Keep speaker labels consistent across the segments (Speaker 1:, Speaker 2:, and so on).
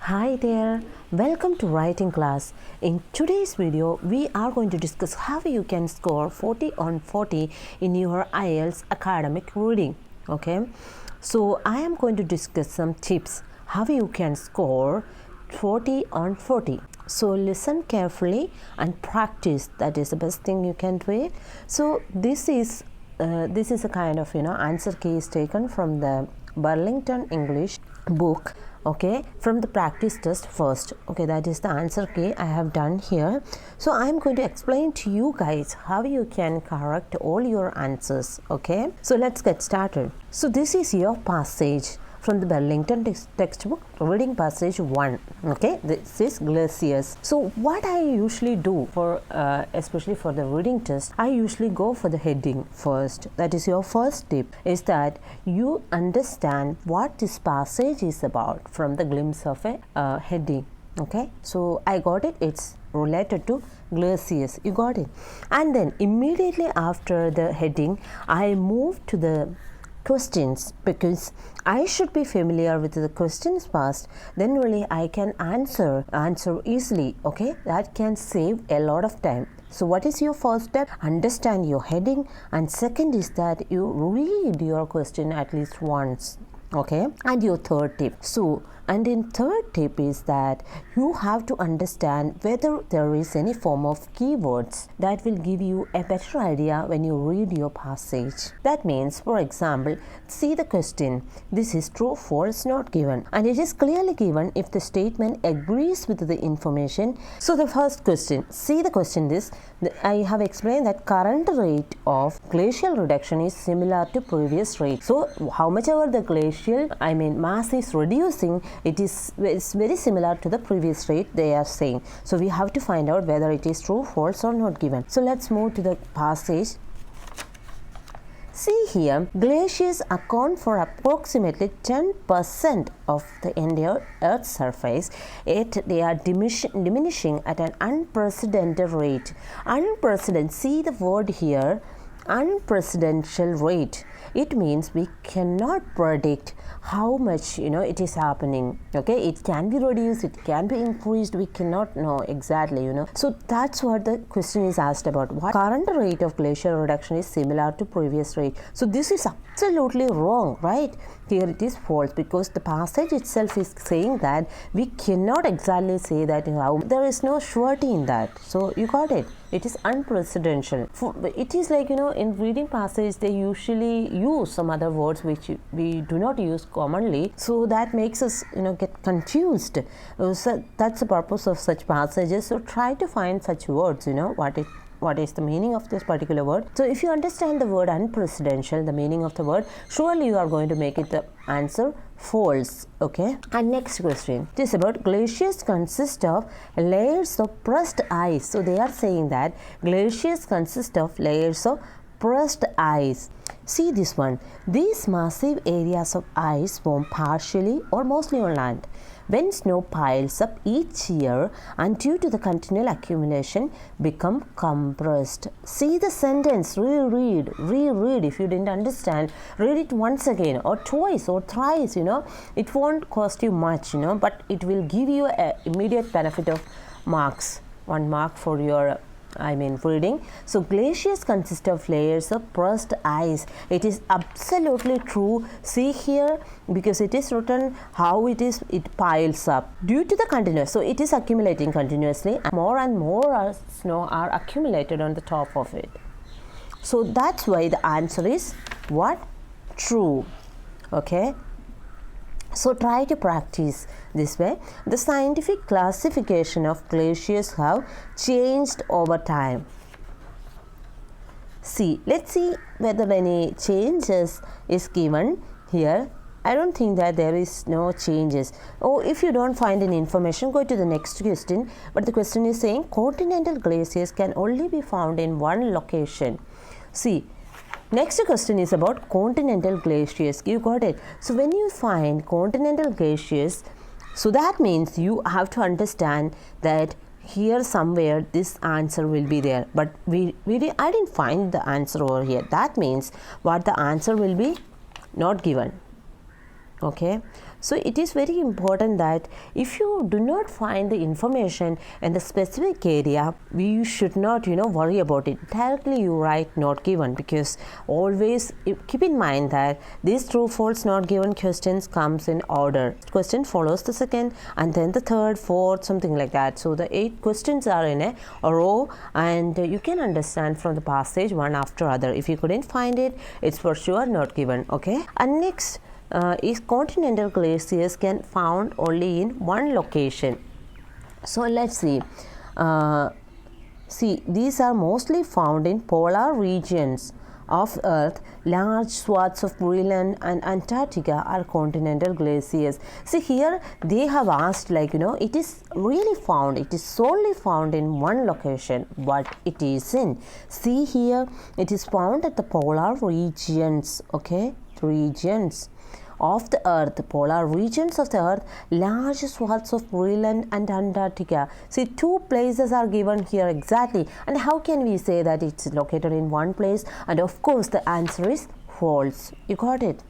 Speaker 1: Hi there, welcome to writing class. In today's video, we are going to discuss how you can score 40 on 40 in your Ielts academic reading. Okay, so I am going to discuss some tips how you can score 40 on 40. So listen carefully and practice. That is the best thing you can do. So this is a kind of answer key is taken from the Burlington English book. Okay, from the practice test first. Okay, that is the answer key I have done here. So I am going to explain to you guys how you can correct all your answers. Okay, so let's get started. So this is your passage from the Burlington textbook, reading passage 1. Okay, this is glaciers. So what I usually do for especially for the reading test, I usually go for the heading first. That is your first tip, is that you understand what this passage is about from the glimpse of a heading. Okay, so I got it. It's related to glaciers. You got it. And then immediately after the heading, I move to the questions, because I should be familiar with the questions first, then only I can answer easily. Okay, that can save a lot of time. So what is your first step? Understand your heading, and second is that you read your question at least once. Okay, and your third tip. And in third tip is that you have to understand whether there is any form of keywords that will give you a better idea when you read your passage. That means, for example, see the question. This is true, false, not given. And it is clearly given if the statement agrees with the information. So the first question, see the question this. I have explained that current rate of glacial reduction is similar to previous rate. So how much ever the glacial, mass is reducing, it's very similar to the previous rate they are saying. So we have to find out whether it is true, false or not given. So let's move to the passage. See here, glaciers account for approximately 10% of the entire Earth's surface, yet they are diminishing at an unprecedented rate. Unprecedented, see the word here, unprecedented rate. It means we cannot predict how much it is happening. Okay, it can be reduced, it can be increased, we cannot know exactly. So that's what the question is asked about. What current rate of glacial reduction is similar to previous rate. So this is absolutely wrong, right? Here it is false, because the passage itself is saying that we cannot exactly say that there is no surety in that. So you got it. It is unprecedented. It is like in reading passage they usually use some other words which we do not use commonly. So that makes us get confused. So that's the purpose of such passages. So try to find such words. What is the meaning of this particular word. So if you understand the word unprecedented, the meaning of the word, surely you are going to make it the answer false. Okay, and next question, it is about glaciers consist of layers of pressed ice. So they are saying that glaciers consist of layers of pressed ice. See this one. These massive areas of ice form partially or mostly on land. When snow piles up each year and due to the continual accumulation become compressed. See the sentence, reread. If you didn't understand, read it once again or twice or thrice. It won't cost you much, but it will give you an immediate benefit of marks. 1 mark for your reading. So glaciers consist of layers of pressed ice. It is absolutely true. See here, because it is written how it piles up due to the continuous. So it is accumulating continuously. More and more snow are accumulated on the top of it. So that's why the answer is what? True. Okay. So try to practice this way. The scientific classification of glaciers have changed over time. See, let's see whether any changes is given here. I don't think that there is no changes. If you don't find any information, go to the next question. But the question is saying continental glaciers can only be found in one location. See, next question is about continental glaciers. You got it. So when you find continental glaciers, so that means you have to understand that here somewhere this answer will be there. But I didn't find the answer over here. That means what the answer will be not given. Okay. So it is very important that if you do not find the information in the specific area, you should not worry about it. Directly you write not given, because always keep in mind that these true false not given questions comes in order. Question follows the second and then the third, fourth, something like that. So the 8 questions are in a row, and you can understand from the passage one after other. If you couldn't find it, it's for sure not given. Okay, and next is continental glaciers can found only in one location. So let's see. These are mostly found in polar regions of Earth. Large swaths of Greenland and Antarctica are continental glaciers. See, here they have asked, it is really found, it is solely found in one location. What it is in? See here, it is found at the polar regions. Okay, regions of the Earth, polar regions of the Earth, large swaths of Greenland and Antarctica. See, 2 places are given here exactly. And how can we say that it's located in one place? And of course, the answer is false. You got it?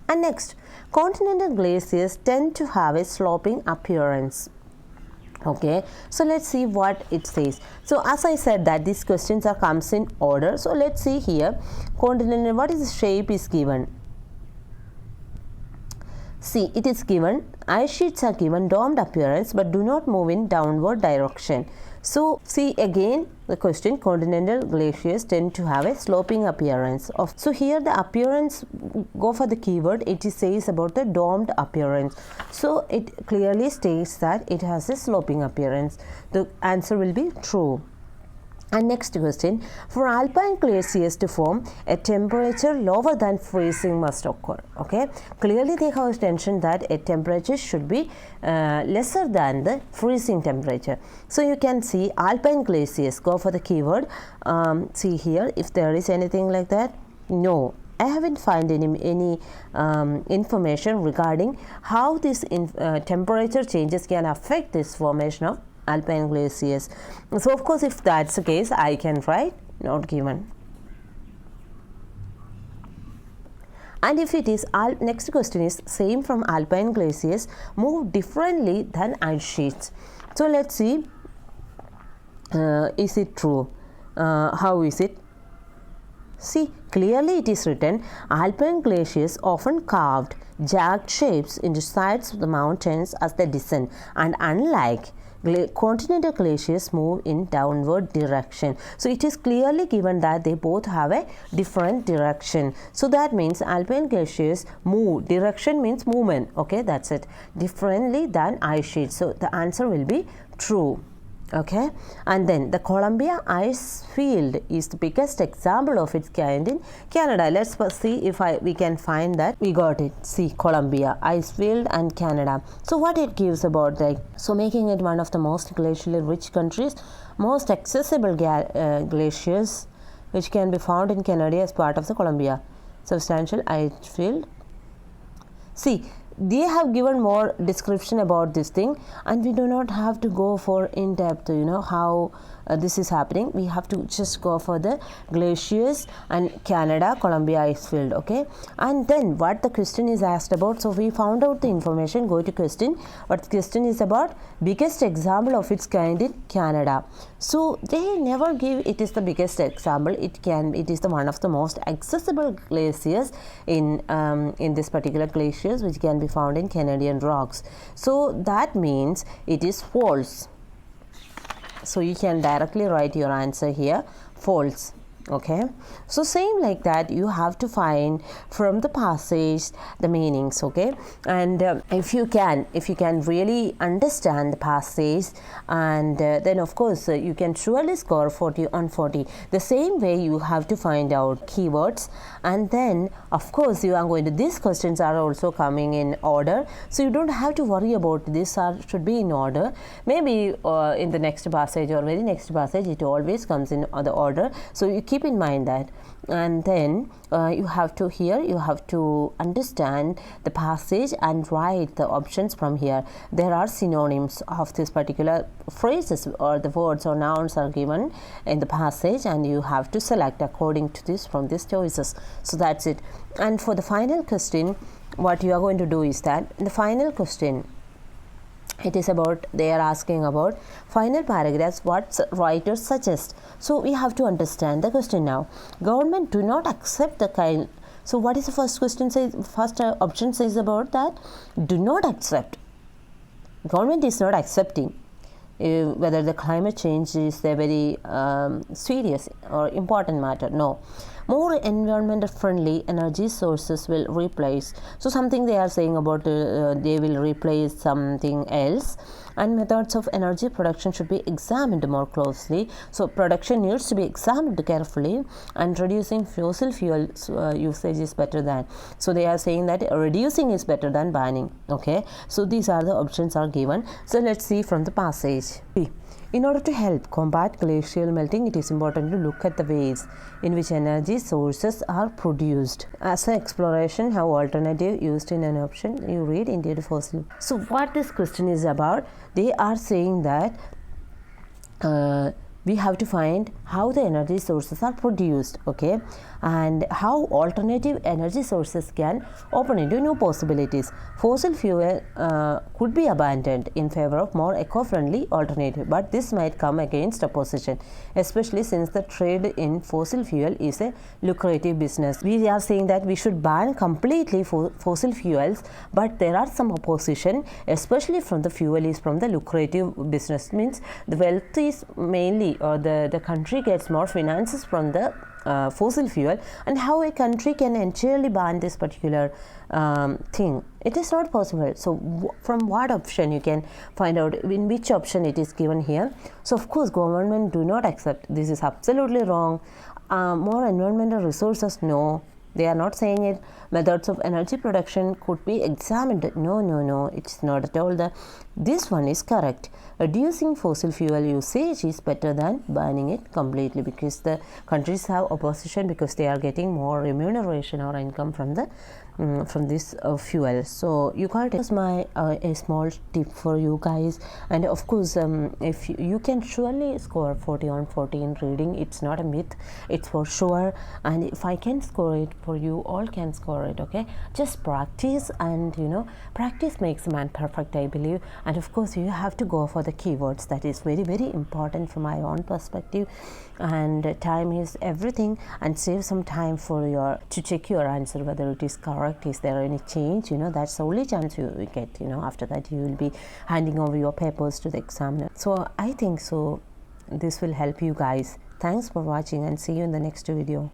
Speaker 1: And next, continental glaciers tend to have a sloping appearance. Okay, so let's see what it says. So as I said that these questions are comes in order. So let's see here. Continental, what is the shape is given? See, it is given, ice sheets are given domed appearance but do not move in downward direction. So, see again the question, continental glaciers tend to have a sloping appearance. So, here the appearance, go for the keyword, it says about the domed appearance. So, it clearly states that it has a sloping appearance. The answer will be true. And next question, for alpine glaciers to form, a temperature lower than freezing must occur. Okay, clearly they have mentioned that a temperature should be lesser than the freezing temperature. So you can see alpine glaciers, go for the keyword. See here if there is anything like that. No, I haven't found any information regarding how this temperature changes can affect this formation of alpine glaciers. So of course, if that's the case, I can write not given. And if it is, next question is same from alpine glaciers move differently than ice sheets. So let's see, is it true? How is it? See, clearly it is written, alpine glaciers often carved jagged shapes into sides of the mountains as they descend, and unlike continental glaciers move in downward direction. So it is clearly given that they both have a different direction. So that means alpine glaciers move, direction means movement. Okay, that's it, differently than ice sheets. So the answer will be true. Okay, and then the Columbia ice field is the biggest example of its kind in Canada. Let's first see if we can find that. We got it. See, Columbia ice field and Canada. So what it gives about that? So making it one of the most glacially rich countries, most accessible glaciers which can be found in Canada as part of the Columbia substantial ice field. See, they have given more description about this thing, and we do not have to go for in depth how this is happening. We have to just go for the glaciers and Canada, Columbia ice field. Okay, and then what the question is asked about. So we found out the information. Go to question. What the question is about? Biggest example of its kind in Canada. So they never give it is the biggest example. It is the one of the most accessible glaciers in this particular glaciers which can be found in Canadian rocks. So that means it is false. So you can directly write your answer here, false. Okay, so same like that, you have to find from the passage the meanings. Okay, and if you can really understand the passage, and then of course you can surely score 40 on 40. The same way you have to find out keywords, and then of course you are going to, these questions are also coming in order, so you don't have to worry about this should be in order. Maybe in the next passage or very next passage it always comes in the order, so you keep in mind that. And then you have to understand the passage and write the options from here. There are synonyms of this particular phrases, or the words or nouns are given in the passage, and you have to select according to this from these choices. So that's it. And for the final question, what you are going to do is that in the final question, it is about, they are asking about final paragraphs what writers suggest. So we have to understand the question now. Government do not accept the kind. So what is the first question says? First option says about that, do not accept. Government is not accepting whether the climate change is a very serious or important matter. No. More environmental friendly energy sources will replace. So something they are saying about they will replace something else, and methods of energy production should be examined more closely. So production needs to be examined carefully, and reducing fossil fuel usage is better than. So they are saying that reducing is better than banning. Okay, so these are the options are given. So let's see from the passage. In order to help combat glacial melting, it is important to look at the ways in which energy sources are produced. As an exploration, how alternative used in an option, you read India to fossil. So what this question is about, they are saying that we have to find how the energy sources are produced, okay, and how alternative energy sources can open into new possibilities. Fossil fuel could be abandoned in favor of more eco-friendly alternative, but this might come against opposition, especially since the trade in fossil fuel is a lucrative business. We are saying that we should ban completely fossil fuels, but there are some opposition, especially from the fuel is from the lucrative business. Means the wealth is mainly, or the country gets more finances from the fossil fuel, and how a country can entirely ban this particular thing, it is not possible. So from what option you can find out in which option it is given here. So of course government do not accept, this is absolutely wrong. More environmental resources, no, they are not saying it. Methods of energy production could be examined, no, it's not at all that. This one is correct. Reducing fossil fuel usage is better than banning it completely, because the countries have opposition, because they are getting more remuneration or income from the from this fuel. So you can't. This is my a small tip for you guys, and of course if you can surely score 40 on 40 in reading, it's not a myth, it's for sure. And if I can score it for you, all can score it. Okay, just practice, and practice makes man perfect, I believe. And of course you have to go for the keywords. That is very, very important from my own perspective, and time is everything, and save some time for your to check your answer whether it is correct. Is there any change? That's the only chance you get. After that you will be handing over your papers to the examiner. So I think so this will help you guys. Thanks for watching, and see you in the next video.